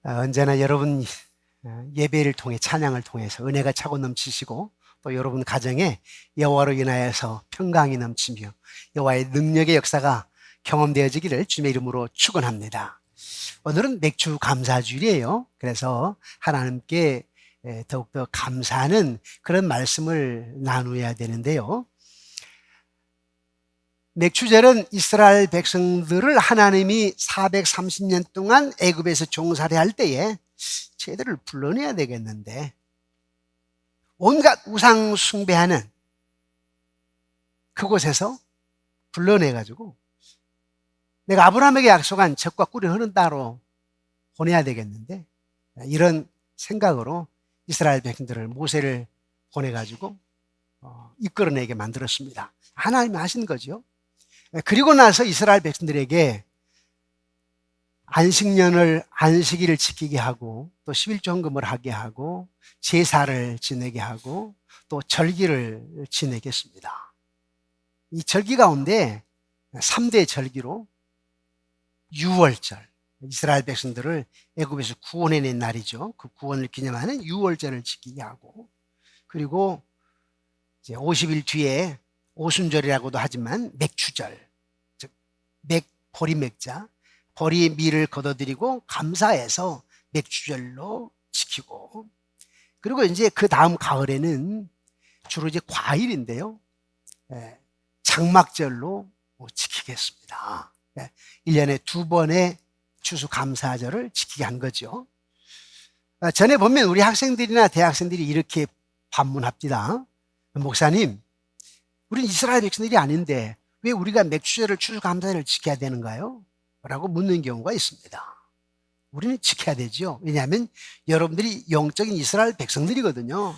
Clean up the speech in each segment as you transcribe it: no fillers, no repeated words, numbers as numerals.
언제나 여러분 예배를 통해 찬양을 통해서 은혜가 차고 넘치시고 또 여러분 가정에 여호와로 인하여서 평강이 넘치며 여호와의 능력의 역사가 경험되어지기를 주님의 이름으로 축원합니다. 오늘은 맥주 감사주일이에요. 그래서 하나님께 더욱더 감사하는 그런 말씀을 나누어야 되는데요. 맥주절은 이스라엘 백성들을 하나님이 430년 동안 애굽에서 종살이 할 때에 쟤들을 불러내야 되겠는데 온갖 우상 숭배하는 그곳에서 불러내가지고 내가 아브라함에게 약속한 젖과 꿀이 흐르는 땅으로 보내야 되겠는데 이런 생각으로 이스라엘 백성들을 모세를 보내가지고 이끌어내게 만들었습니다. 하나님이 하신 거죠. 그리고 나서 이스라엘 백성들에게 안식일을 지키게 하고 또 11조 헌금을 하게 하고 제사를 지내게 하고 또 절기를 지내게 했습니다. 이 절기 가운데 3대 절기로 유월절, 이스라엘 백성들을 애굽에서 구원해낸 날이죠. 그 구원을 기념하는 유월절을 지키게 하고, 그리고 이제 50일 뒤에 오순절이라고도 하지만 맥추절, 즉 보리맥자, 보리 밀을 걷어들이고 감사해서 맥추절로 지키고, 그리고 이제 그 다음 가을에는 주로 이제 과일인데요, 장막절로 지키겠습니다. 1년에 2번의 추수감사절을 지키게 한 거죠. 전에 보면 우리 학생들이나 대학생들이 이렇게 반문합니다. 목사님, 우린 이스라엘 백성들이 아닌데 왜 우리가 맥주절을 추수감사절을 지켜야 되는가요? 라고 묻는 경우가 있습니다. 우리는 지켜야 되죠. 왜냐하면 여러분들이 영적인 이스라엘 백성들이거든요.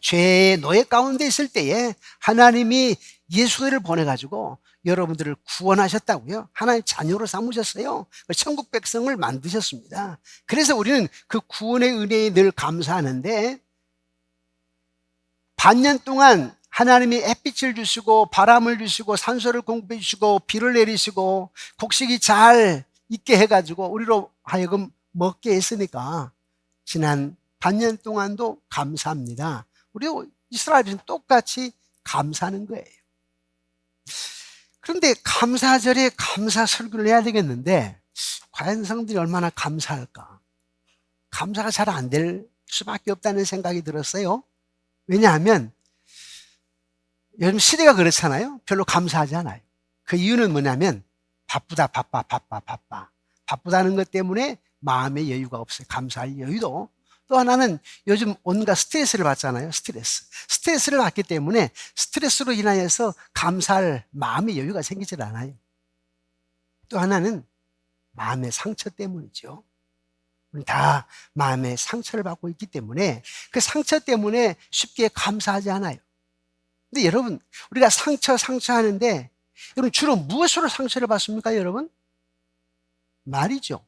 죄의 노예 가운데 있을 때에 하나님이 예수를 보내가지고 여러분들을 구원하셨다고요. 하나님 자녀로 삼으셨어요. 천국 백성을 만드셨습니다. 그래서 우리는 그 구원의 은혜에 늘 감사하는데, 반년 동안 하나님이 햇빛을 주시고 바람을 주시고 산소를 공급해 주시고 비를 내리시고 곡식이 잘 있게 해가지고 우리로 하여금 먹게 했으니까 지난 반년 동안도 감사합니다. 우리 이스라엘은 똑같이 감사하는 거예요. 그런데 감사절에 감사 설교를 해야 되겠는데 과연 성들이 얼마나 감사할까? 감사가 잘 안 될 수밖에 없다는 생각이 들었어요. 왜냐하면 요즘 시대가 그렇잖아요. 별로 감사하지 않아요. 그 이유는 뭐냐면 바쁘다는 것 때문에 마음의 여유가 없어요. 감사할 여유도. 또 하나는 요즘 온갖 스트레스를 받잖아요. 스트레스를 받기 때문에 스트레스로 인하여서 감사할 마음의 여유가 생기질 않아요. 또 하나는 마음의 상처 때문이죠. 우리 다 마음의 상처를 받고 있기 때문에 그 상처 때문에 쉽게 감사하지 않아요. 근데 여러분, 우리가 상처하는데 여러분 주로 무엇으로 상처를 받습니까? 여러분? 말이죠.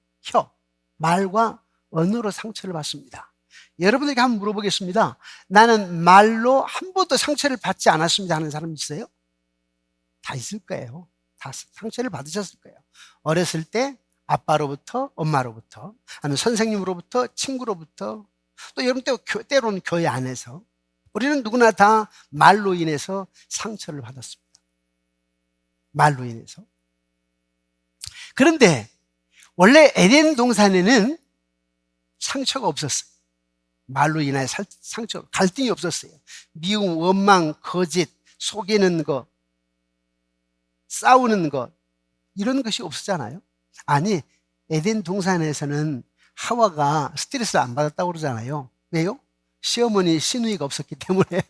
말과 언어로 상처를 받습니다. 여러분에게 한번 물어보겠습니다. 나는 말로 한 번도 상처를 받지 않았습니다 하는 사람 있어요? 다 있을 거예요. 다 상처를 받으셨을 거예요. 어렸을 때 아빠로부터, 엄마로부터, 아니면 선생님으로부터, 친구로부터, 또 여러분 때로는 교회 안에서 우리는 누구나 다 말로 인해서 상처를 받았습니다. 말로 인해서. 그런데 원래 에덴 동산에는 상처가 없었어요. 말로 인하여 상처, 갈등이 없었어요. 미움, 원망, 거짓, 속이는 것, 싸우는 것, 이런 것이 없었잖아요. 아니, 에덴 동산에서는 하와가 스트레스를 안 받았다고 그러잖아요. 왜요? 시어머니 시누이가 없었기 때문에.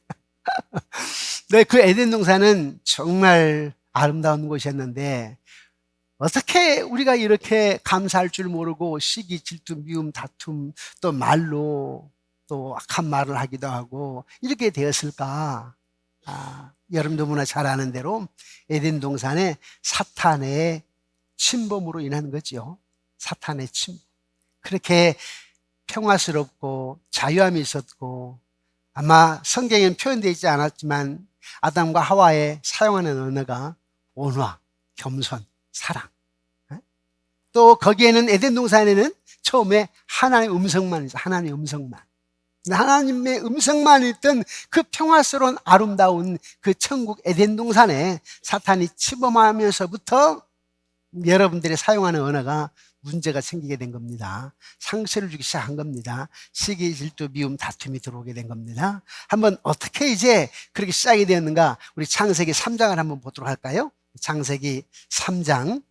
네, 그 에덴 동산은 정말 아름다운 곳이었는데 어떻게 우리가 이렇게 감사할 줄 모르고 시기, 질투, 미움, 다툼, 또 말로 또 악한 말을 하기도 하고 이렇게 되었을까? 여러분도 너무나 잘 아는 대로 에덴 동산에 사탄의 침범으로 인한 거죠. 사탄의 침범. 그렇게 평화스럽고 자유함이 있었고, 아마 성경에는 표현되어 있지 않았지만 아담과 하와의 사용하는 언어가 온화, 겸손, 사랑. 또 거기에는 에덴 동산에는 처음에 하나님의 음성만 있어. 하나님의 음성만. 하나님의 음성만 있던 그 평화스러운 아름다운 그 천국 에덴 동산에 사탄이 침범하면서부터 여러분들이 사용하는 언어가 문제가 생기게 된 겁니다. 상처를 주기 시작한 겁니다. 시기, 질투, 미움, 다툼이 들어오게 된 겁니다. 한번 어떻게 이제 그렇게 시작이 되었는가? 우리 창세기 3장을 한번 보도록 할까요? 창세기 3장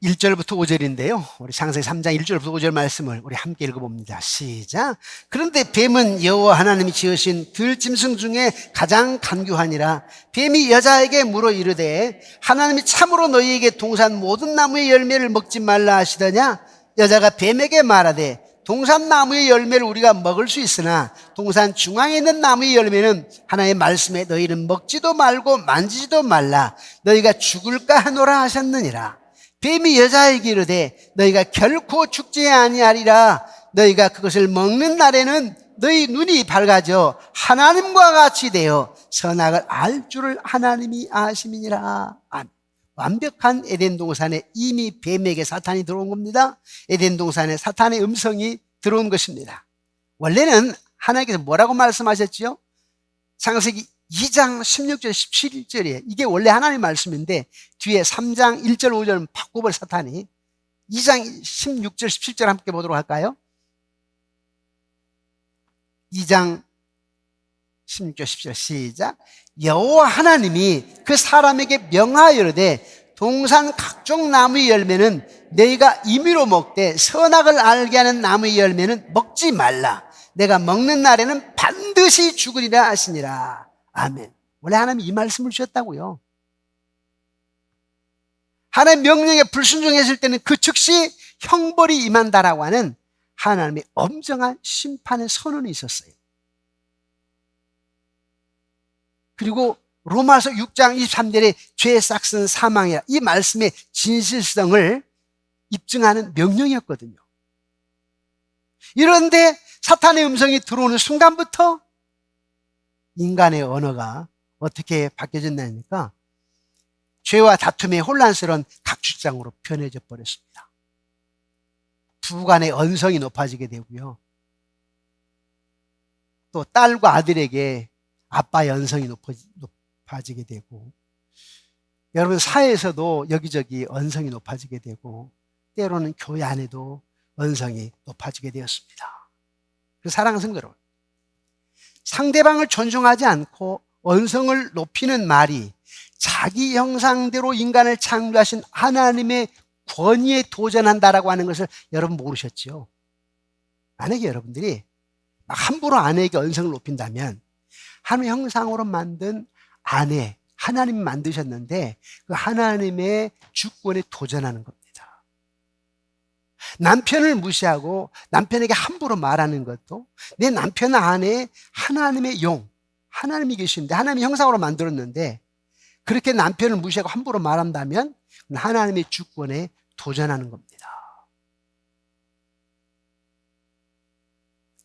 1절부터 5절인데요. 우리 창세기 3장 1절부터 5절 말씀을 우리 함께 읽어봅니다. 시작. 그런데 뱀은 여호와 하나님이 지으신 들짐승 중에 가장 간교하니라. 뱀이 여자에게 물어 이르되 하나님이 참으로 너희에게 동산 모든 나무의 열매를 먹지 말라 하시더냐? 여자가 뱀에게 말하되 동산 나무의 열매를 우리가 먹을 수 있으나 동산 중앙에 있는 나무의 열매는 하나님의 말씀에 너희는 먹지도 말고 만지지도 말라. 너희가 죽을까 하노라 하셨느니라. 뱀이 여자에게 이르되 너희가 결코 죽지 아니하리라. 너희가 그것을 먹는 날에는 너희 눈이 밝아져 하나님과 같이 되어 선악을 알 줄을 하나님이 아심이니라. 완벽한 에덴 동산에 이미 뱀에게 사탄이 들어온 겁니다. 에덴 동산에 사탄의 음성이 들어온 것입니다. 원래는 하나님께서 뭐라고 말씀하셨지요? 창세기 2장 16절 17절이에요. 이게 원래 하나님의 말씀인데 뒤에 3장 1절 5절 바꿔버려 사탄이. 2장 16절 17절 함께 보도록 할까요? 2장 16절 17절 시작. 여호와 하나님이 그 사람에게 명하여 이르되 동산 각종 나무의 열매는 너희가 임의로 먹되 선악을 알게 하는 나무의 열매는 먹지 말라. 내가 먹는 날에는 반드시 죽으리라 하시니라. 아멘. 원래 하나님이 이 말씀을 주셨다고요. 하나님 명령에 불순종했을 때는 그 즉시 형벌이 임한다라고 하는 하나님의 엄정한 심판의 선언이 있었어요. 그리고 로마서 6장 23절에 죄의 싹은 사망이라, 이 말씀의 진실성을 입증하는 명령이었거든요. 이런데 사탄의 음성이 들어오는 순간부터 인간의 언어가 어떻게 바뀌어졌냐니까 죄와 다툼의 혼란스러운 각주장으로 변해져 버렸습니다. 부간의 언성이 높아지게 되고요. 또 딸과 아들에게 아빠의 언성이 높아지게 되고, 여러분 사회에서도 여기저기 언성이 높아지게 되고, 때로는 교회 안에도 언성이 높아지게 되었습니다. 그래서 사랑하는 성도 여러분, 상대방을 존중하지 않고 언성을 높이는 말이 자기 형상대로 인간을 창조하신 하나님의 권위에 도전한다라고 하는 것을 여러분 모르셨죠? 만약에 여러분들이 함부로 아내에게 언성을 높인다면 하나님의 형상으로 만든 아내, 하나님이 만드셨는데 그 하나님의 주권에 도전하는 겁니다. 남편을 무시하고 남편에게 함부로 말하는 것도, 내 남편 안에 하나님의 용, 하나님이 계신데 하나님의 형상으로 만들었는데 그렇게 남편을 무시하고 함부로 말한다면 하나님의 주권에 도전하는 겁니다.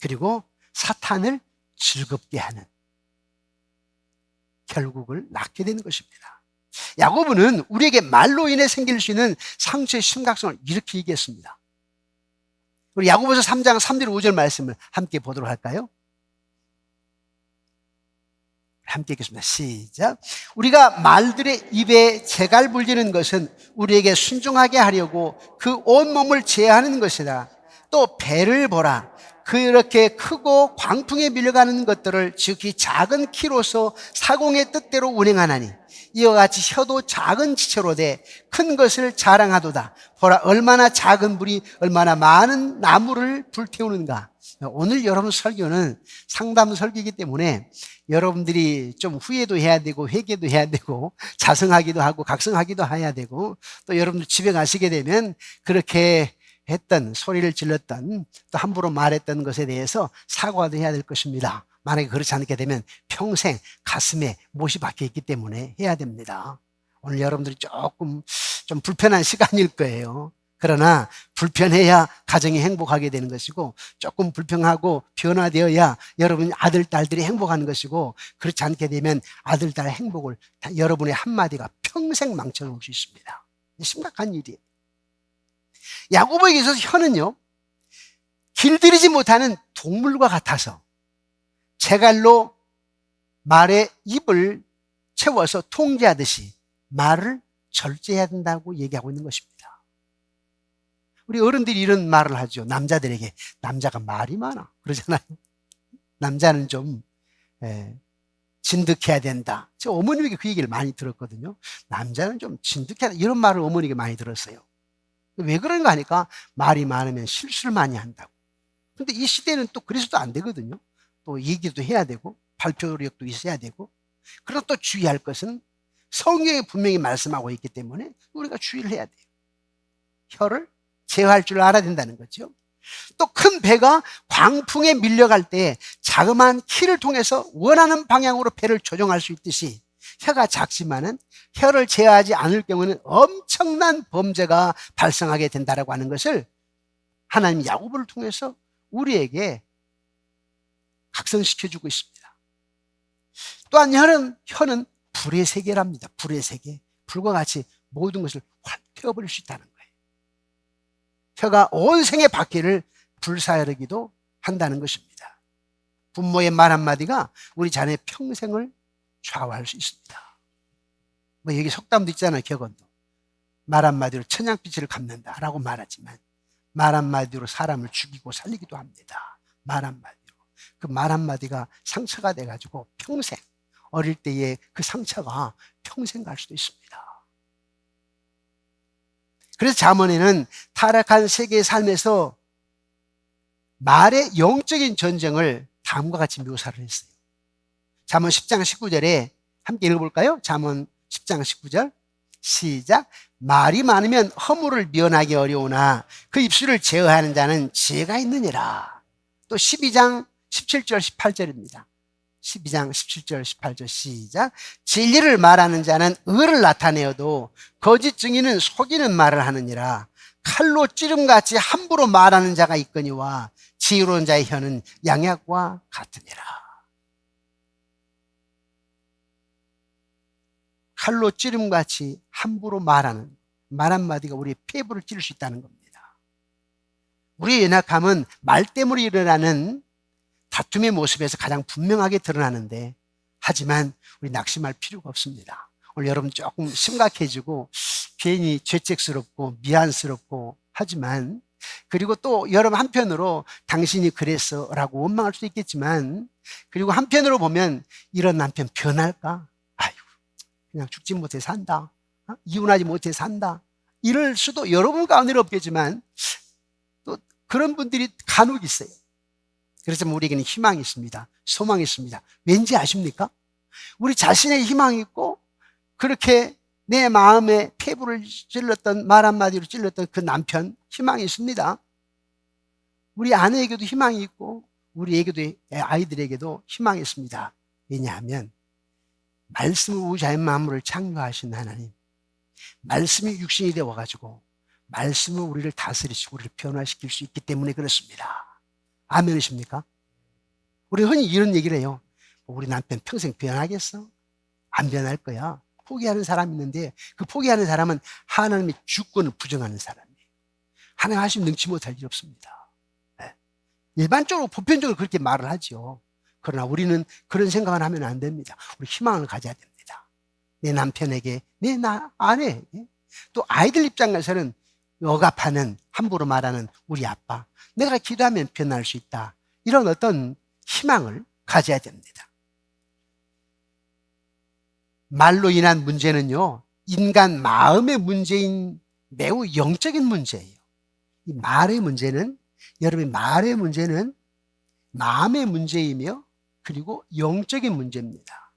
그리고 사탄을 즐겁게 하는 결국을 낳게 되는 것입니다. 야고보는 우리에게 말로 인해 생길 수 있는 상처의 심각성을 이렇게 얘기했습니다. 우리 야고보서 3장 3절 5절 말씀을 함께 보도록 할까요? 함께 읽겠습니다. 시작. 우리가 말들의 입에 재갈 불리는 것은 우리에게 순종하게 하려고 그 온몸을 제하는 것이다. 또 배를 보라. 그렇게 크고 광풍에 밀려가는 것들을 지극히 작은 키로서 사공의 뜻대로 운행하나니 이와 같이 혀도 작은 지체로 돼 큰 것을 자랑하도다. 보라, 얼마나 작은 불이 얼마나 많은 나무를 불태우는가. 오늘 여러분 설교는 상담 설교이기 때문에 여러분들이 좀 후회도 해야 되고 회개도 해야 되고 자성하기도 하고 각성하기도 해야 되고, 또 여러분들 집에 가시게 되면 그렇게 했던, 소리를 질렀던, 또 함부로 말했던 것에 대해서 사과도 해야 될 것입니다. 만약에 그렇지 않게 되면 평생 가슴에 못이 박혀 있기 때문에 해야 됩니다. 오늘 여러분들이 조금 좀 불편한 시간일 거예요. 그러나 불편해야 가정이 행복하게 되는 것이고 조금 불평하고 변화되어야 여러분 아들, 딸들이 행복하는 것이고 그렇지 않게 되면 아들, 딸 행복을 여러분의 한마디가 평생 망쳐놓을 수 있습니다. 심각한 일이에요. 야고보에게 있어서 혀는요, 길들이지 못하는 동물과 같아서 제갈로 말의 입을 채워서 통제하듯이 말을 절제해야 된다고 얘기하고 있는 것입니다. 우리 어른들이 이런 말을 하죠. 남자들에게 남자가 말이 많아 그러잖아요. 남자는 좀 진득해야 된다. 저 어머님에게 그 얘기를 많이 들었거든요. 남자는 좀 진득해야 된다. 이런 말을 어머니에게 많이 들었어요. 왜 그런가 하니까 말이 많으면 실수를 많이 한다고. 근데 이 시대는 또 그래서도 안 되거든요. 또 얘기도 해야 되고 발표력도 있어야 되고. 그러나 또 주의할 것은 성경에 분명히 말씀하고 있기 때문에 우리가 주의를 해야 돼요. 혀를 제어할 줄 알아야 된다는 거죠. 또 큰 배가 광풍에 밀려갈 때 자그마한 키를 통해서 원하는 방향으로 배를 조정할 수 있듯이 혀가 작지만은 혀를 제어하지 않을 경우는 엄청난 범죄가 발생하게 된다라고 하는 것을 하나님 야고보를 통해서 우리에게 각성시켜주고 있습니다. 또한 혀는 불의 세계랍니다. 불의 세계. 불과 같이 모든 것을 확 태워버릴 수 있다는 거예요. 혀가 온 생의 바퀴를 불사르기도 한다는 것입니다. 부모의 말 한마디가 우리 자녀의 평생을 좌우할 수 있습니다. 뭐 여기 속담도 있잖아요. 격언도. 말 한마디로 천냥빛을 갚는다라고 말하지만 말 한마디로 사람을 죽이고 살리기도 합니다. 말 한마디로. 그 말 한마디가 상처가 돼가지고 평생, 어릴 때의 그 상처가 평생 갈 수도 있습니다. 그래서 잠언에는 타락한 세계의 삶에서 말의 영적인 전쟁을 다음과 같이 묘사를 했어요. 잠언 10장 19절에 함께 읽어볼까요? 잠언 10장 19절 시작. 말이 많으면 허물을 면하기 어려우나 그 입술을 제어하는 자는 지혜가 있느니라. 또 12장 17절 18절입니다. 12장 17절 18절 시작. 진리를 말하는 자는 의를 나타내어도 거짓 증인은 속이는 말을 하느니라. 칼로 찌름같이 함부로 말하는 자가 있거니와 지혜로운 자의 혀는 양약과 같으니라. 칼로 찌름같이 함부로 말하는 말 한마디가 우리의 폐부를 찌를 수 있다는 겁니다. 우리의 연약함은 말 때문에 일어나는 다툼의 모습에서 가장 분명하게 드러나는데 하지만 우리 낙심할 필요가 없습니다. 오늘 여러분 조금 심각해지고 괜히 죄책스럽고 미안스럽고 하지만 그리고 또 여러분 한편으로 당신이 그랬어 라고 원망할 수도 있겠지만 그리고 한편으로 보면 이런 남편 변할까? 아이고 그냥 죽지 못해 산다. 이혼하지 못해 산다. 이럴 수도 여러분 가운데는 없겠지만 또 그런 분들이 간혹 있어요. 그래서 우리에게는 희망이 있습니다. 소망이 있습니다. 왠지 아십니까? 우리 자신의 희망이 있고 그렇게 내 마음에 폐부를 찔렀던 말 한마디로 찔렀던 그 남편 희망이 있습니다. 우리 아내에게도 희망이 있고 우리에게도 아이들에게도 희망이 있습니다. 왜냐하면 말씀을 우리 자연 만물을 창조하신 하나님 말씀이 육신이 되어가지고 말씀은 우리를 다스리시고 우리를 변화시킬 수 있기 때문에 그렇습니다. 아멘이십니까? 우리 흔히 이런 얘기를 해요. 우리 남편 평생 변하겠어? 안 변할 거야. 포기하는 사람이 있는데 그 포기하는 사람은 하나님의 주권을 부정하는 사람이에요. 하나님 하시면 능치 못할 일 없습니다. 네. 일반적으로 보편적으로 그렇게 말을 하죠. 그러나 우리는 그런 생각을 하면 안 됩니다. 우리 희망을 가져야 됩니다. 내 남편에게, 내 아내에게, 또 아이들 입장에서는 억압하는, 함부로 말하는 우리 아빠, 내가 기도하면 변할 수 있다. 이런 어떤 희망을 가져야 됩니다. 말로 인한 문제는요, 인간 마음의 문제인 매우 영적인 문제예요. 이 말의 문제는, 여러분의 말의 문제는 마음의 문제이며 그리고 영적인 문제입니다.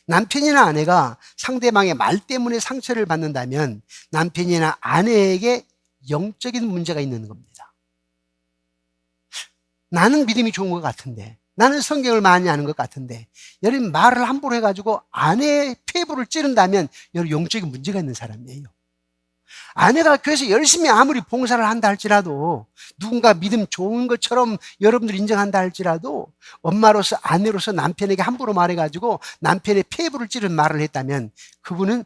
남편이나 아내가 상대방의 말 때문에 상처를 받는다면 남편이나 아내에게 영적인 문제가 있는 겁니다. 나는 믿음이 좋은 것 같은데, 나는 성경을 많이 아는 것 같은데, 여러분 말을 함부로 해가지고 아내의 폐부를 찌른다면 여러분 영적인 문제가 있는 사람이에요. 아내가 교회에서 열심히 아무리 봉사를 한다 할지라도, 누군가 믿음 좋은 것처럼 여러분들 인정한다 할지라도, 엄마로서 아내로서 남편에게 함부로 말해가지고 남편의 폐부를 찌른 말을 했다면 그분은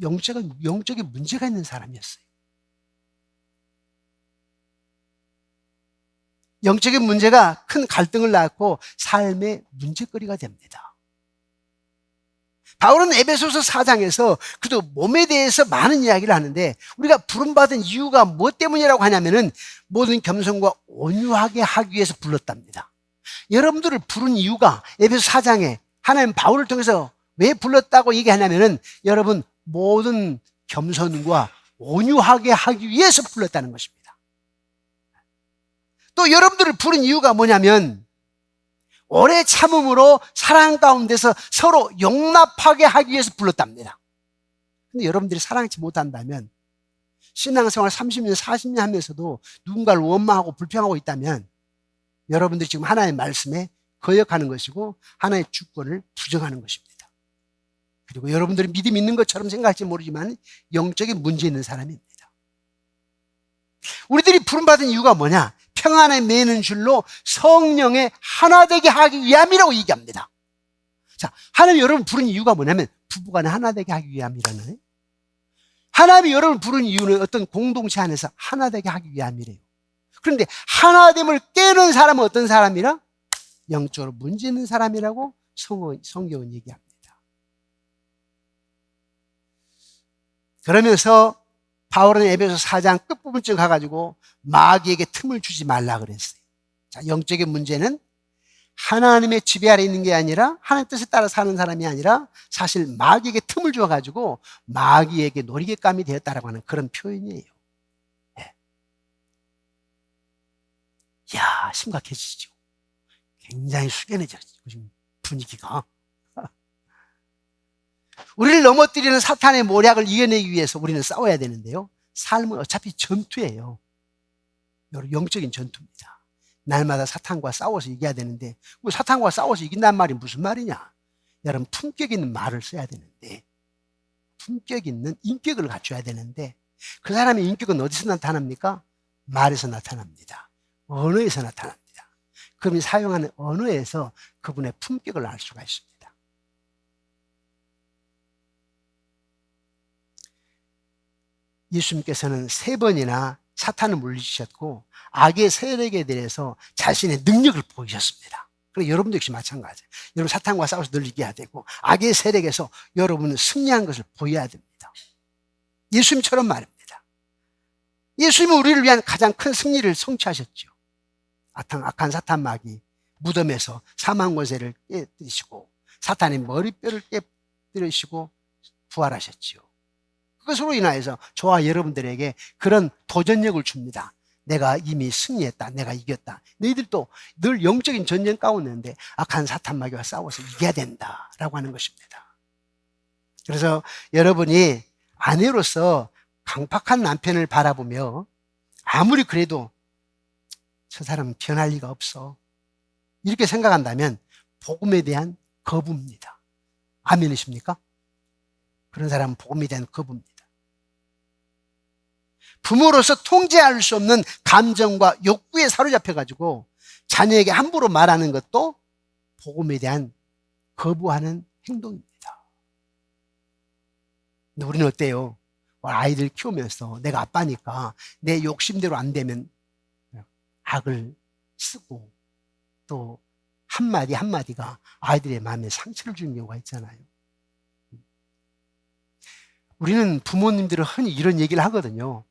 영적인 문제가 있는 사람이었어요. 영적인 문제가 큰 갈등을 낳고 삶의 문제거리가 됩니다. 바울은 에베소서 4장에서 그도 몸에 대해서 많은 이야기를 하는데, 우리가 부름받은 이유가 무엇 때문이라고 하냐면은 모든 겸손과 온유하게 하기 위해서 불렀답니다. 여러분들을 부른 이유가 에베소 4장에 하나님 바울을 통해서 왜 불렀다고 얘기하냐면은, 여러분 모든 겸손과 온유하게 하기 위해서 불렀다는 것입니다. 또 여러분들을 부른 이유가 뭐냐면, 오래 참음으로 사랑 가운데서 서로 용납하게 하기 위해서 불렀답니다. 근데 여러분들이 사랑하지 못한다면, 신앙생활 30년, 40년 하면서도 누군가를 원망하고 불평하고 있다면, 여러분들이 지금 하나님의 말씀에 거역하는 것이고 하나님의 주권을 부정하는 것입니다. 그리고 여러분들이 믿음 있는 것처럼 생각할지 모르지만 영적인 문제 있는 사람입니다. 우리들이 부름받은 이유가 뭐냐? 평안에 매는 줄로 성령의 하나 되게 하기 위함이라고 얘기합니다. 자, 하나님이 여러분 부른 이유가 뭐냐면 부부간에 하나 되게 하기 위함이라는, 하나님이 여러분 부른 이유는 어떤 공동체 안에서 하나 되게 하기 위함이래요. 그런데 하나됨을 깨는 사람은 어떤 사람이라? 영적으로 문제 있는 사람이라고 성경은 얘기합니다. 그러면서 바울은 에베소 4장 끝부분쯤 가가지고 마귀에게 틈을 주지 말라 그랬어요. 자, 영적인 문제는 하나님의 지배 아래 있는 게 아니라, 하나님 뜻에 따라 사는 사람이 아니라 사실 마귀에게 틈을 줘가지고 마귀에게 놀이개감이 되었다라고 하는 그런 표현이에요. 네. 이야, 심각해지죠. 굉장히 숙연해졌죠, 지금 분위기가. 우리를 넘어뜨리는 사탄의 모략을 이겨내기 위해서 우리는 싸워야 되는데요, 삶은 어차피 전투예요. 영적인 전투입니다. 날마다 사탄과 싸워서 이겨야 되는데, 사탄과 싸워서 이긴다는 말이 무슨 말이냐? 여러분, 품격 있는 말을 써야 되는데, 품격 있는 인격을 갖춰야 되는데, 그 사람의 인격은 어디서 나타납니까? 말에서 나타납니다. 언어에서 나타납니다. 그분이 사용하는 언어에서 그분의 품격을 알 수가 있습니다. 예수님께서는 3번이나 사탄을 물리치셨고 악의 세력에 대해서 자신의 능력을 보이셨습니다. 그리고 여러분도 역시 마찬가지예요. 여러분 사탄과 싸워서 늘 이겨야 되고 악의 세력에서 여러분은 승리한 것을 보여야 됩니다. 예수님처럼 말입니다. 예수님은 우리를 위한 가장 큰 승리를 성취하셨죠. 악한 사탄 마귀 무덤에서 사망 권세를 깨뜨리시고 사탄의 머리뼈를 깨뜨리시고 부활하셨지요. 그것으로 인하여서 저와 여러분들에게 그런 도전력을 줍니다. 내가 이미 승리했다. 내가 이겼다. 너희들도 늘 영적인 전쟁 가운데인데 악한 사탄 마귀와 싸워서 이겨야 된다라고 하는 것입니다. 그래서 여러분이 아내로서 강팍한 남편을 바라보며 아무리 그래도 저 사람은 변할 리가 없어, 이렇게 생각한다면 복음에 대한 거부입니다. 아멘이십니까? 그런 사람은 복음에 대한 거부입니다. 부모로서 통제할 수 없는 감정과 욕구에 사로잡혀가지고 자녀에게 함부로 말하는 것도 복음에 대한 거부하는 행동입니다. 근데 우리는 어때요? 아이들 키우면서 내가 아빠니까 내 욕심대로 안 되면 악을 쓰고 또 한마디 한마디가 아이들의 마음에 상처를 주는 경우가 있잖아요. 우리는 부모님들은 흔히 이런 얘기를 하거든요.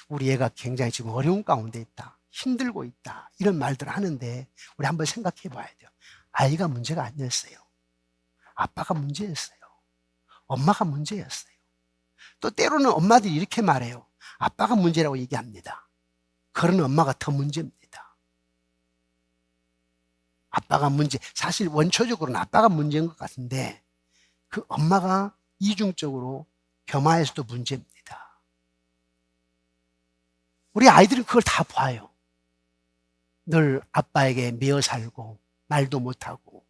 우리 애가 굉장히 지금 어려운 가운데 있다, 힘들고 있다, 이런 말들을 하는데 우리 한번 생각해 봐야 돼요. 아이가 문제가 아니었어요. 아빠가 문제였어요. 엄마가 문제였어요. 또 때로는 엄마들이 이렇게 말해요. 아빠가 문제라고 얘기합니다. 그런 엄마가 더 문제입니다. 아빠가 문제, 사실 원초적으로는 아빠가 문제인 것 같은데 그 엄마가 이중적으로 겸하여서도 문제입니다. 우리 아이들은 그걸 다 봐요. 늘 아빠에게 매어 살고 말도 못하고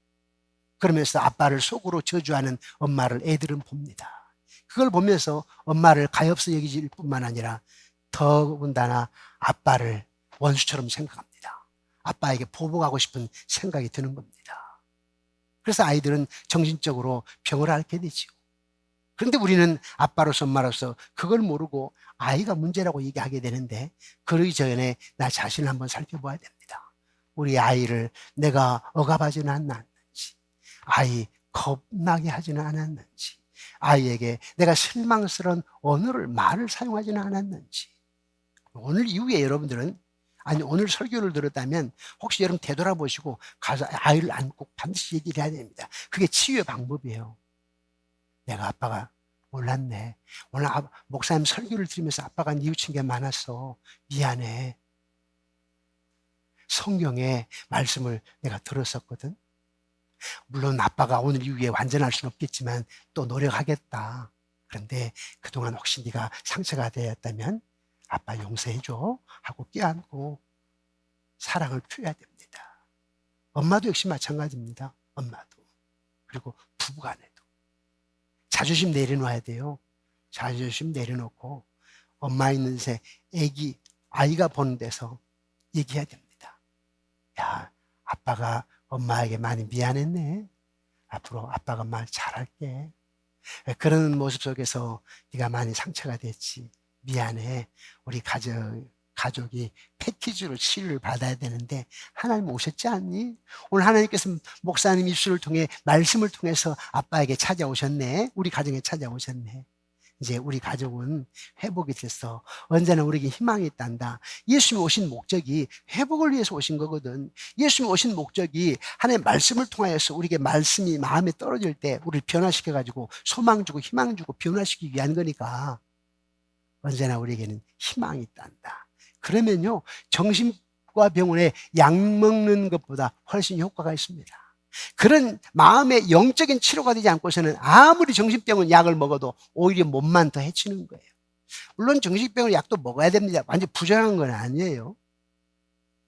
그러면서 아빠를 속으로 저주하는 엄마를 애들은 봅니다. 그걸 보면서 엄마를 가엾어 여기질 뿐만 아니라 더군다나 아빠를 원수처럼 생각합니다. 아빠에게 보복하고 싶은 생각이 드는 겁니다. 그래서 아이들은 정신적으로 병을 앓게 되죠. 그런데 우리는 아빠로서 엄마로서 그걸 모르고 아이가 문제라고 얘기하게 되는데, 그러기 전에 나 자신을 한번 살펴봐야 됩니다. 우리 아이를 내가 억압하지는 않았는지, 아이 겁나게 하지는 않았는지, 아이에게 내가 실망스러운 언어를 말을 사용하지는 않았는지. 오늘 이후에 여러분들은, 아니 오늘 설교를 들었다면 혹시 여러분 되돌아보시고 가서 아이를 안고 반드시 얘기를 해야 됩니다. 그게 치유의 방법이에요. 내가 아빠가 몰랐네. 오늘 목사님 설교를 들으면서 아빠가 뉘우친 게 많았어. 미안해. 성경의 말씀을 내가 들었었거든. 물론 아빠가 오늘 이후에 완전할 수는 없겠지만 또 노력하겠다. 그런데 그동안 혹시 네가 상처가 되었다면 아빠 용서해줘 하고 껴안고 사랑을 표해야 됩니다. 엄마도 역시 마찬가지입니다. 엄마도. 그리고 부부간에도 자존심 내려놔야 돼요. 자존심 내려놓고 엄마 있는 새 아이가 보는 데서 얘기해야 됩니다. 야, 아빠가 엄마에게 많이 미안했네. 앞으로 아빠가 말 잘할게. 그런 모습 속에서 네가 많이 상처가 됐지. 미안해. 우리 가족이 패키지로 치료를 받아야 되는데 하나님 오셨지 않니? 오늘 하나님께서 목사님 입술을 통해 말씀을 통해서 아빠에게 찾아오셨네. 우리 가정에 찾아오셨네. 이제 우리 가족은 회복이 됐어. 언제나 우리에게 희망이 있단다. 예수님이 오신 목적이 회복을 위해서 오신 거거든. 예수님이 오신 목적이 하나님의 말씀을 통하여서 우리에게 말씀이 마음에 떨어질 때 우리를 변화시켜가지고 소망 주고 희망 주고 변화시키기 위한 거니까 언제나 우리에게는 희망이 있단다. 그러면요, 정신과 병원에 약 먹는 것보다 훨씬 효과가 있습니다. 그런 마음의 영적인 치료가 되지 않고서는 아무리 정신병원 약을 먹어도 오히려 몸만 더 해치는 거예요. 물론 정신병원 약도 먹어야 됩니다. 완전 부정한 건 아니에요.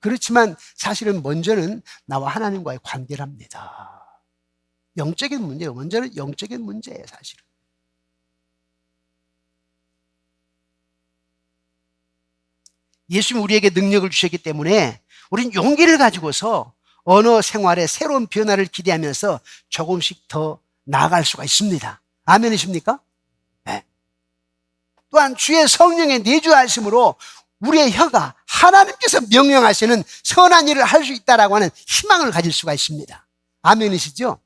그렇지만 사실은 먼저는 나와 하나님과의 관계랍니다. 영적인 문제예요. 먼저는 영적인 문제예요, 사실은. 예수님이 우리에게 능력을 주셨기 때문에 우리는 용기를 가지고서 언어 생활에 새로운 변화를 기대하면서 조금씩 더 나아갈 수가 있습니다. 아멘이십니까? 네. 또한 주의 성령의 내주하심으로 우리의 혀가 하나님께서 명령하시는 선한 일을 할 수 있다라고 하는 희망을 가질 수가 있습니다. 아멘이시죠?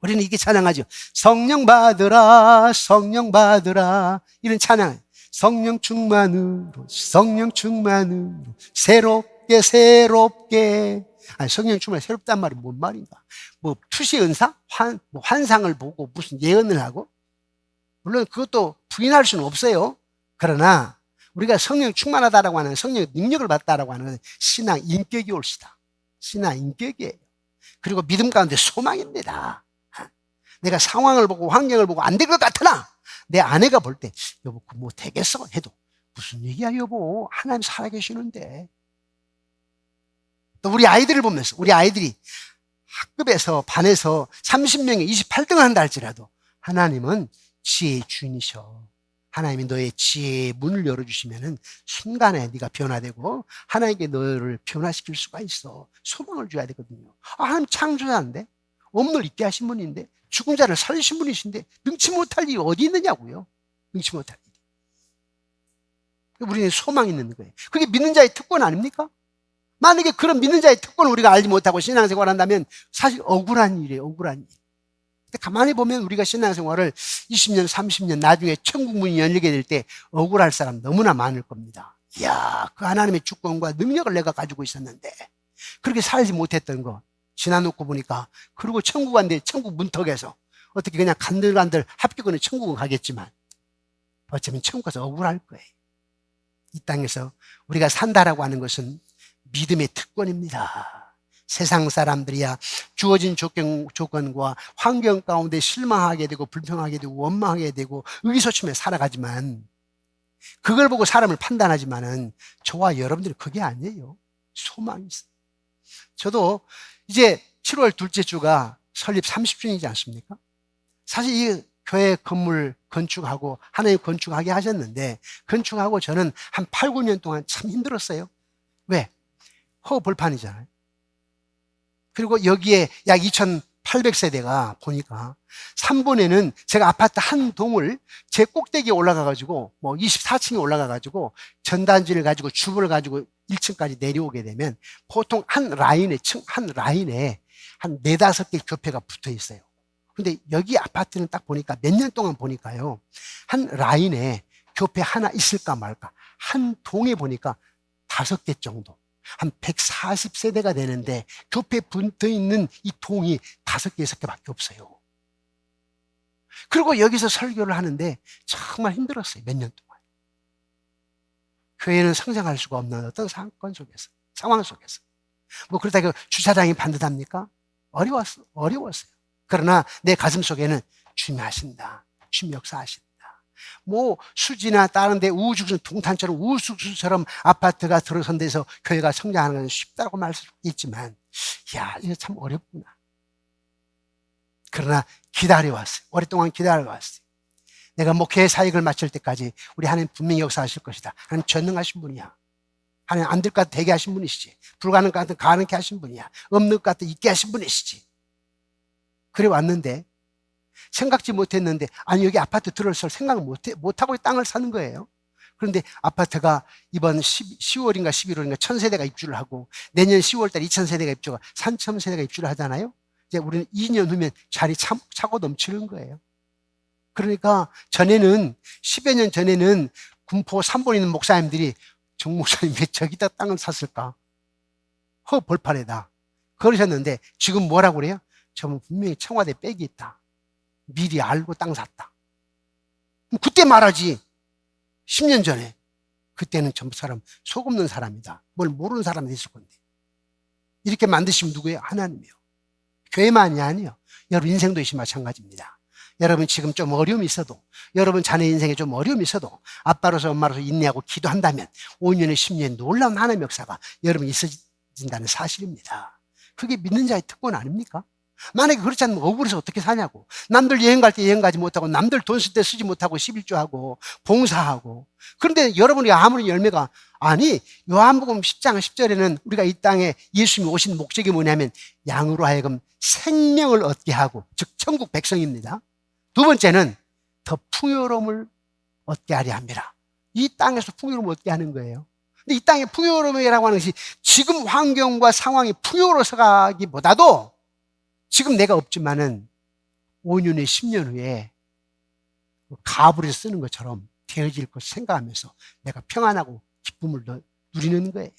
우리는 이렇게 찬양하죠. 성령 받으라, 성령 받으라. 이런 찬양. 성령 충만으로, 성령 충만으로, 새롭게. 아니, 성령 충만, 새롭단 말이 뭔 말인가? 뭐, 투시 은사? 환상을 보고 무슨 예언을 하고? 물론 그것도 부인할 수는 없어요. 그러나, 우리가 성령 충만하다라고 하는 성령 능력을 받다라고 하는 것은 신앙 인격이 올시다. 신앙 인격이에요. 그리고 믿음 가운데 소망입니다. 내가 상황을 보고 환경을 보고 안 될 것 같으나, 내 아내가 볼 때, 여보, 뭐 되겠어? 해도, 무슨 얘기야, 여보? 하나님 살아계시는데. 또 우리 아이들을 보면서, 우리 아이들이 학급에서, 반에서 30명에 28등을 한다 할지라도, 하나님은 지혜의 주인이셔. 하나님이 너의 지혜의 문을 열어주시면은 순간에 네가 변화되고, 하나님께 너를 변화시킬 수가 있어. 소망을 줘야 되거든요. 하나님 창조자인데? 없는 있게 하신 분인데? 죽은 자를 살리신 분이신데 능치 못할 일이 어디 있느냐고요. 능치 못할 일이. 우리는 소망이 있는 거예요. 그게 믿는 자의 특권 아닙니까? 만약에 그런 믿는 자의 특권을 우리가 알지 못하고 신앙생활을 한다면 사실 억울한 일이에요. 억울한 일. 근데 가만히 보면 우리가 신앙생활을 20년, 30년 나중에 천국 문이 열리게 될 때 억울할 사람 너무나 많을 겁니다. 이야, 그 하나님의 주권과 능력을 내가 가지고 있었는데 그렇게 살지 못했던 거 지나놓고 보니까, 그리고 천국 간데 천국 문턱에서 어떻게 그냥 간들간들 합격은 천국은 가겠지만 어쩌면 천국 가서 억울할 거예요. 이 땅에서 우리가 산다라고 하는 것은 믿음의 특권입니다. 세상 사람들이야 주어진 조건과 환경 가운데 실망하게 되고 불평하게 되고 원망하게 되고 의기소침해 살아가지만, 그걸 보고 사람을 판단하지만은 저와 여러분들은 그게 아니에요. 소망이 있어요. 저도 이제 7월 둘째 주가 설립 30주년이지 않습니까? 사실 이 교회 건물 건축하고 하나님 건축하게 하셨는데 건축하고 저는 한 8, 9년 동안 참 힘들었어요. 왜? 허벌판이잖아요. 그리고 여기에 약 2,800세대가 보니까 3번에는 제가 아파트 한 동을 제 꼭대기에 올라가가지고 뭐 24층에 올라가가지고 전단지를 가지고 주부를 가지고 1층까지 내려오게 되면 보통 한 라인에 한 4, 5개 교패가 붙어 있어요. 근데 여기 아파트는 딱 보니까 몇 년 동안 보니까요. 한 라인에 교패 하나 있을까 말까. 한 동에 보니까 5개 정도. 한 140세대가 되는데 교패 붙어 있는 이 동이 5개, 6개밖에 없어요. 그리고 여기서 설교를 하는데 정말 힘들었어요. 몇 년 동안. 교회는 성장할 수가 없는 어떤 상황 속에서. 뭐 그렇다고 주차장이 반듯합니까? 어려웠어요. 그러나 내 가슴 속에는 주님이 하신다. 주님이 역사하신다. 뭐 수지나 다른 데 우후죽순 동탄처럼 우후죽순처럼 아파트가 들어선 데서 교회가 성장하는 건 쉽다고 말씀있지만 야, 이거 참 어렵구나. 그러나 기다려왔어요. 오랫동안 기다려왔어요. 내가 목회 사역을 마칠 때까지 우리 하나님 분명히 역사하실 것이다. 하나님 전능하신 분이야. 하나님 안 될 것 같아 되게 하신 분이시지. 불가능한 것 같아 가능케 하신 분이야. 없는 것 같아 있게 하신 분이시지. 그래 왔는데 생각지 못했는데 아니 여기 아파트 들어설 생각 못하고 땅을 사는 거예요. 그런데 아파트가 이번 10월인가 11월인가 1,000세대가 입주를 하고 내년 10월달 2,000세대가 입주가 3,000세대가 입주를 하잖아요. 이제 우리는 2년 후면 자리 차고 넘치는 거예요. 그러니까 전에는 10여 년 전에는 군포 3번 있는 목사님들이 정 목사님 왜 저기다 땅을 샀을까? 허벌판에다 그러셨는데 지금 뭐라고 그래요? 저는 분명히 청와대 백이 있다. 미리 알고 땅 샀다. 그때 말하지. 10년 전에. 그때는 전부 사람 속 없는 사람이다. 뭘 모르는 사람이 있을 건데. 이렇게 만드시면 누구예요? 하나님이요. 교회만이 아니에요. 여러분 인생도 역시 마찬가지입니다. 여러분 지금 좀 어려움이 있어도 여러분 자녀 인생에 좀 어려움이 있어도 아빠로서 엄마로서 인내하고 기도한다면 5년에 10년에 놀라운 하나님의 역사가 여러분 있어진다는 사실입니다. 그게 믿는 자의 특권 아닙니까? 만약에 그렇지 않으면 억울해서 어떻게 사냐고. 남들 여행 갈 때 여행 가지 못하고 남들 돈 쓸 때 쓰지 못하고 11조하고 봉사하고. 그런데 여러분이 아무리 열매가 아니 요한복음 10장 10절에는 우리가 이 땅에 예수님이 오신 목적이 뭐냐면 양으로 하여금 생명을 얻게 하고 즉 천국 백성입니다. 두 번째는 더 풍요로움을 얻게 하려 합니다. 이 땅에서 풍요로움을 얻게 하는 거예요. 근데 이 땅의 풍요로움이라고 하는 것이 지금 환경과 상황이 풍요로워서가기보다도 지금 내가 없지만은 5년에 10년 후에 가불에서 쓰는 것처럼 되어질 것을 생각하면서 내가 평안하고 기쁨을 누리는 거예요.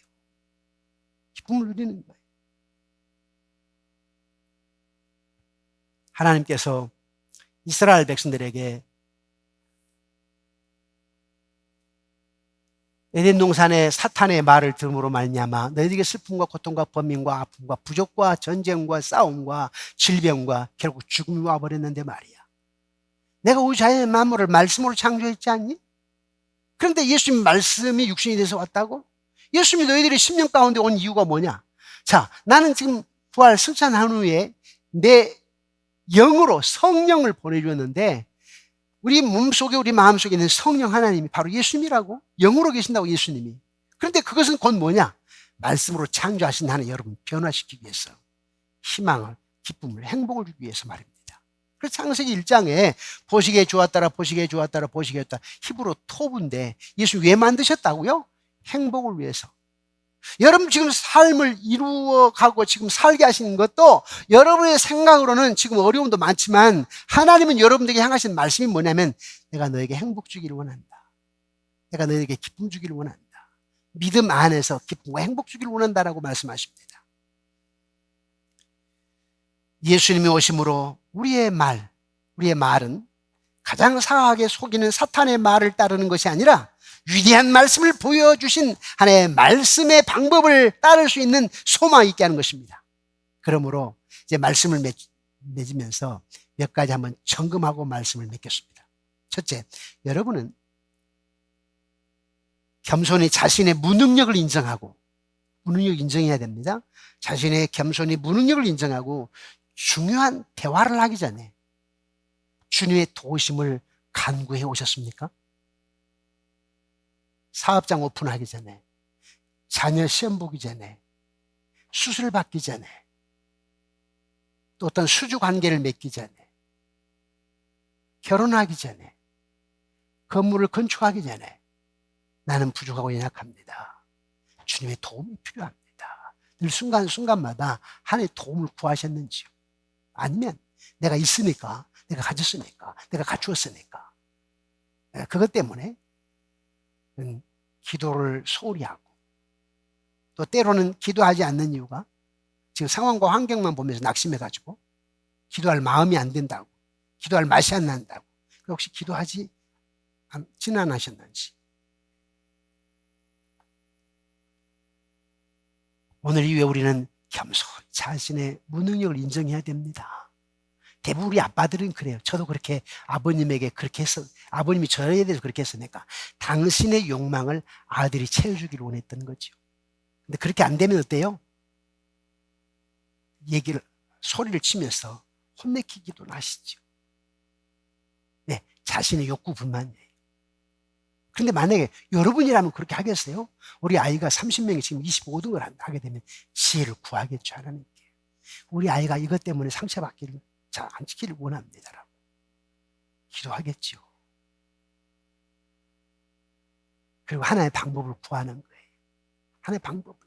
기쁨을 누리는 거예요. 하나님께서 이스라엘 백성들에게 에덴 동산의 사탄의 말을 들음으로 말미암아 너희에게 슬픔과 고통과 범민과 아픔과 부족과 전쟁과 싸움과 질병과 결국 죽음이 와버렸는데 말이야. 내가 우주 자연의 만물을 말씀으로 창조했지 않니? 그런데 예수님 말씀이 육신이 돼서 왔다고? 예수님이 너희들이 10년 가운데 온 이유가 뭐냐? 자, 나는 지금 부활 승천한 후에 내 영으로 성령을 보내주었는데 우리 몸속에 우리 마음속에 있는 성령 하나님이 바로 예수님이라고 영으로 계신다고 예수님이. 그런데 그것은 곧 뭐냐? 말씀으로 창조하신 하나님 여러분 변화시키기 위해서 희망을 기쁨을 행복을 주기 위해서 말입니다. 그래서 창세기 1장에 보시기에 좋았더라 보시기에 좋았더라 보시기에 좋았다 히브리어 토브인데 예수 왜 만드셨다고요? 행복을 위해서. 여러분 지금 삶을 이루어가고 지금 살게 하시는 것도 여러분의 생각으로는 지금 어려움도 많지만 하나님은 여러분들에게 향하신 말씀이 뭐냐면 내가 너에게 행복 주기를 원한다. 내가 너에게 기쁨 주기를 원한다. 믿음 안에서 기쁨과 행복 주기를 원한다라고 말씀하십니다. 예수님이 오심으로 우리의 말은 가장 사악하게 속이는 사탄의 말을 따르는 것이 아니라 위대한 말씀을 보여주신 하나님의 말씀의 방법을 따를 수 있는 소망이 있게 하는 것입니다. 그러므로 이제 말씀을 맺으면서 몇 가지 한번 점검하고 말씀을 맺겠습니다. 첫째, 여러분은 겸손히 자신의 무능력을 인정하고 무능력 인정해야 됩니다. 자신의 겸손히 무능력을 인정하고 중요한 대화를 하기 전에 주님의 도우심을 간구해 오셨습니까? 사업장 오픈하기 전에, 자녀 시험 보기 전에, 수술 받기 전에, 또 어떤 수주 관계를 맺기 전에, 결혼하기 전에, 건물을 건축하기 전에 나는 부족하고 연약합니다. 주님의 도움이 필요합니다. 늘 순간순간마다 하나님의 도움을 구하셨는지요? 아니면 내가 있으니까, 내가 가졌으니까, 내가 갖추었으니까 그것 때문에 기도를 소홀히 하고, 또 때로는 기도하지 않는 이유가 지금 상황과 환경만 보면서 낙심해가지고 기도할 마음이 안 된다고, 기도할 맛이 안 난다고. 혹시 기도하지 않으셨는지. 오늘 이후에 우리는 겸손히 자신의 무능력을 인정해야 됩니다. 대부분 우리 아빠들은 그래요. 저도 그렇게 아버님에게 그렇게 해서, 아버님이 저에 대해서 그렇게 했으니까 당신의 욕망을 아들이 채워주기를 원했던 거죠. 근데 그렇게 안 되면 어때요? 소리를 치면서 혼내키기도 하시죠. 네, 자신의 욕구 불만이에요. 그런데 만약에 여러분이라면 그렇게 하겠어요? 우리 아이가 30명이 지금 25등을 하게 되면 지혜를 구하겠죠, 하나님께. 우리 아이가 이것 때문에 상처받기를 잘 안 지키를 원합니다라고 기도하겠죠. 그리고 하나의 방법을 구하는 거예요. 하나의 방법을.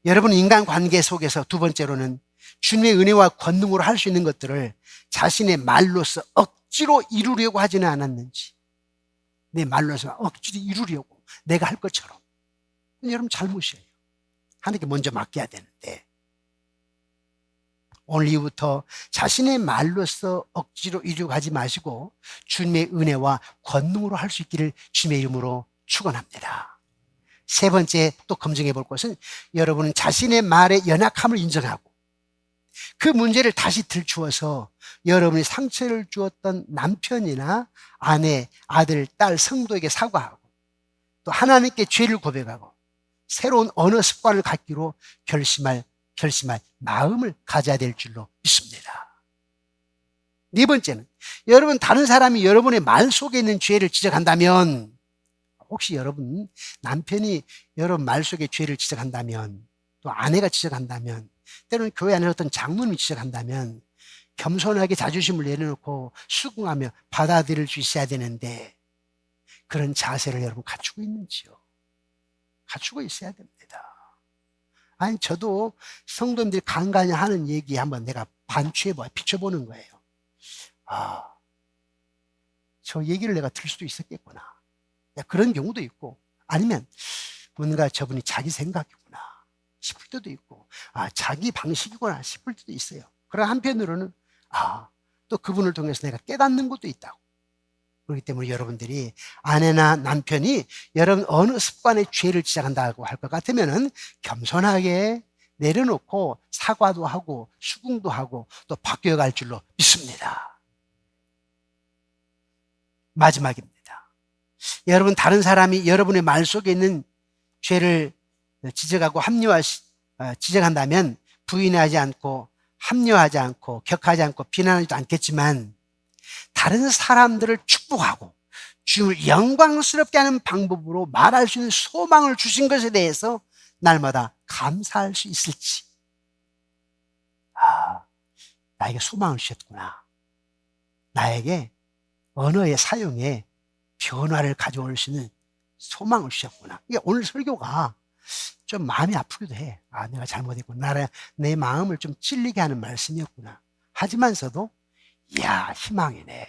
여러분, 인간관계 속에서 두 번째로는 주님의 은혜와 권능으로 할 수 있는 것들을 자신의 말로서 억지로 이루려고 하지는 않았는지, 내 말로서 억지로 이루려고 내가 할 것처럼. 여러분 잘못이에요. 하나님께 먼저 맡겨야 되는데, 오늘 이후부터 자신의 말로서 억지로 이루려고 하지 마시고 주님의 은혜와 권능으로 할 수 있기를 주님의 이름으로 축원합니다. 세 번째 또 검증해 볼 것은, 여러분은 자신의 말의 연약함을 인정하고 그 문제를 다시 들추어서 여러분이 상처를 주었던 남편이나 아내, 아들, 딸, 성도에게 사과하고, 또 하나님께 죄를 고백하고 새로운 언어 습관을 갖기로 결심할 마음을 가져야 될 줄로 믿습니다. 네 번째는, 여러분 다른 사람이 여러분의 말 속에 있는 죄를 지적한다면, 혹시 여러분 남편이 여러분 말 속에 죄를 지적한다면, 또 아내가 지적한다면, 때로는 교회 안에 어떤 장로님이 지적한다면 겸손하게 자존심을 내려놓고 수긍하며 받아들일 수 있어야 되는데, 그런 자세를 여러분 갖추고 있는지요? 갖추고 있어야 됩니다. 아니, 저도 성도님들이 간간히 하는 얘기 한번 내가 비춰보는 거예요. 저 얘기를 내가 들을 수도 있었겠구나. 그런 경우도 있고, 아니면 뭔가 저분이 자기 생각이구나 싶을 때도 있고, 자기 방식이구나 싶을 때도 있어요. 그러나 한편으로는 또 그분을 통해서 내가 깨닫는 것도 있다고. 그렇기 때문에 여러분들이 아내나 남편이 여러분 어느 습관의 죄를 지적한다고 할 것 같으면은 겸손하게 내려놓고 사과도 하고 수긍도 하고 또 바뀌어갈 줄로 믿습니다. 마지막입니다. 여러분, 다른 사람이 여러분의 말 속에 있는 죄를 지적하고 지적한다면 부인하지 않고 합리화하지 않고 격하지 않고 비난하지도 않겠지만, 다른 사람들을 축복하고 주님을 영광스럽게 하는 방법으로 말할 수 있는 소망을 주신 것에 대해서 날마다 감사할 수 있을지. 나에게 소망을 주셨구나. 나에게 언어의 사용에 변화를 가져올 수 있는 소망을 주셨구나. 이게 오늘 설교가 좀 마음이 아프기도 해. 내가 잘못했구나. 내 마음을 좀 찔리게 하는 말씀이었구나. 하지만서도 이야, 희망이네.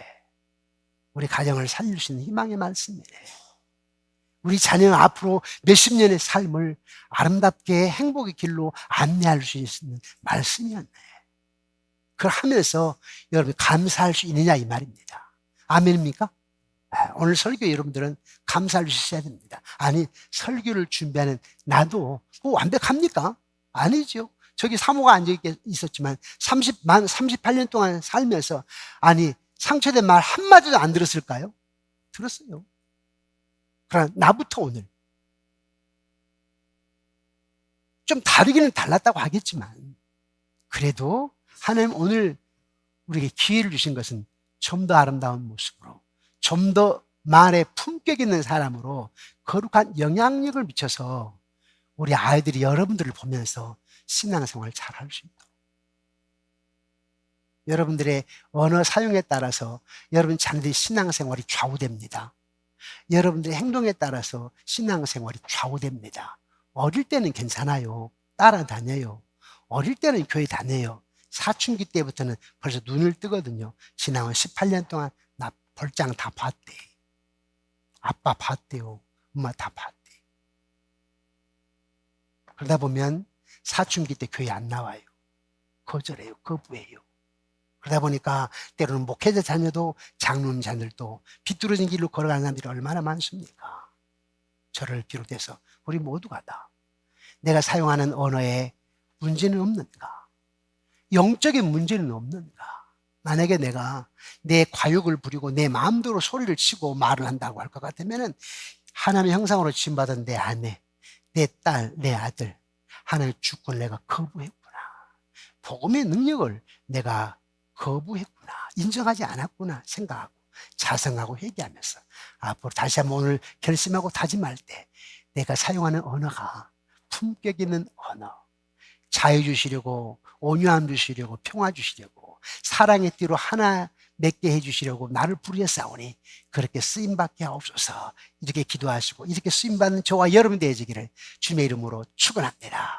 우리 가정을 살릴 수 있는 희망의 말씀이네. 우리 자녀 앞으로 몇십 년의 삶을 아름답게 행복의 길로 안내할 수 있는 말씀이었네. 그걸 하면서 여러분이 감사할 수 있느냐 이 말입니다. 아멘입니까? 오늘 설교 여러분들은 감사할 수 있어야 됩니다. 아니, 설교를 준비하는 나도 그거 완벽합니까? 아니죠. 저기 사모가 앉아 있었지만 38년 동안 살면서 상처된 말 한마디도 안 들었을까요? 들었어요. 그러나 나부터 오늘 좀 다르기는 달랐다고 하겠지만, 그래도 하나님 오늘 우리에게 기회를 주신 것은 좀 더 아름다운 모습으로, 좀 더 말에 품격 있는 사람으로 거룩한 영향력을 미쳐서 우리 아이들이 여러분들을 보면서 신앙생활을 잘할 수 있도록, 여러분들의 언어 사용에 따라서 여러분 자녀들의 신앙생활이 좌우됩니다. 여러분들의 행동에 따라서 신앙생활이 좌우됩니다. 어릴 때는 괜찮아요. 따라다녀요. 어릴 때는 교회 다녀요. 사춘기 때부터는 벌써 눈을 뜨거든요. 지나온 18년 동안 나 벌장 다 봤대. 아빠 봤대요. 엄마 다 봤대. 그러다 보면 사춘기 때 교회 안 나와요. 거절해요. 거부해요. 그러다 보니까 때로는 목회자 자녀도 장로님 자녀들도 비뚤어진 길로 걸어가는 사람들이 얼마나 많습니까? 저를 비롯해서 우리 모두가 다 내가 사용하는 언어에 문제는 없는가? 영적인 문제는 없는가? 만약에 내가 내 과욕을 부리고 내 마음대로 소리를 치고 말을 한다고 할 것 같으면 하나님의 형상으로 지음받은 내 아내, 내 딸, 내 아들, 하나님의 주권을 내가 거부했구나. 복음의 능력을 내가 거부했구나. 인정하지 않았구나 생각하고 자성하고 회개하면서 앞으로 다시 한번 오늘 결심하고 다짐할 때 내가 사용하는 언어가 품격 있는 언어, 자유 주시려고, 온유함 주시려고, 평화 주시려고, 사랑의 띠로 하나 맺게 해주시려고 나를 부르셨사오니 그렇게 쓰임받게 하옵소서. 이렇게 기도하시고 이렇게 쓰임받는 저와 여러분 되어지기를 주님의 이름으로 축원합니다.